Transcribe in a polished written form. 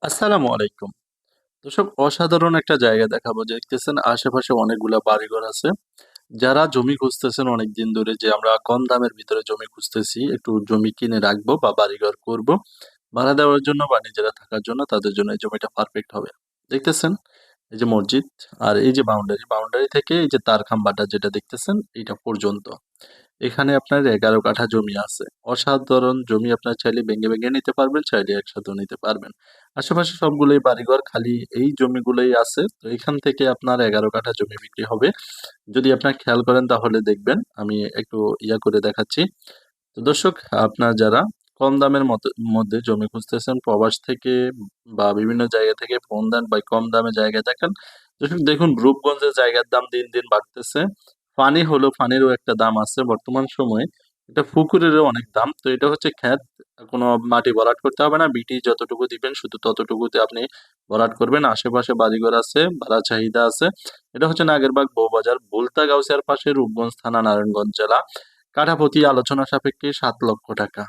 আসসালামু আলাইকুম। দর্শক অসাধারণ একটা জায়গা দেখাবো। দেখতেছেন আশেপাশে অনেকগুলা বাড়িঘর আছে। যারা জমি খুঁজতেছেন অনেকদিন ধরে যে আমরা কম দামের ভিতরে জমি খুঁজতেছি, একটু জমি কিনে রাখবো বা বাড়িঘর করব। ভাড়া দেওয়ার জন্য বা নিজেরা থাকার জন্য তাদের জন্য এই জমিটা পারফেক্ট হবে। দেখতেছেন এই যে মসজিদ আর এই যে বাউন্ডারি থেকে এই যে তার খাম্বাটা যেটা দেখতেছেন এইটা পর্যন্ত। এখানে আপনার ১১ কাঠা জমি আছে। অসাধারণ জমি আপনার চাইলে ভেঙে নিতে পারবেন, চাইলে একসাথেও নিতে পারবেন। আশেপাশে সবগুলোই বাড়িঘর, খালি এই জমিগুলোই আছে। তো এখান থেকে আপনার ১১ কাঠা জমি বিক্রি হবে। যদি আপনার খেয়াল করেন তাহলে দেখবেন। আমি একটু করে দেখাচ্ছি। তো দর্শক, আপনার যারা কম দামের মধ্যে জমি খুঁজতেছেন প্রবাস থেকে বা বিভিন্ন জায়গা থেকে ফোন দেন বা কম দামে জায়গা দেখেন। দর্শক দেখুন, রূপগঞ্জের জায়গার দাম দিন দিন বাড়তেছে। ফানিরও একটা দাম আছে বর্তমান সময়ে। এটা পুকুরেরও অনেক দাম। তো এটা হচ্ছে ক্ষেত, কোনো মাটি ভরাট করতে হবে না। বিটি যতটুকু দিবেন শুধু ততটুকুতে আপনি ভরাট করবেন। আশেপাশে বাড়িঘর আছে, ভাড়া চাহিদা আছে। এটা হচ্ছে নাগেরবাগ বউবাজার, ভুলতা গাউসিয়ার পাশে, রূপগঞ্জ থানা, নারায়ণগঞ্জ জেলা। কাঠাপ্রতি আলোচনা সাপেক্ষে ৳৭,০০,০০০।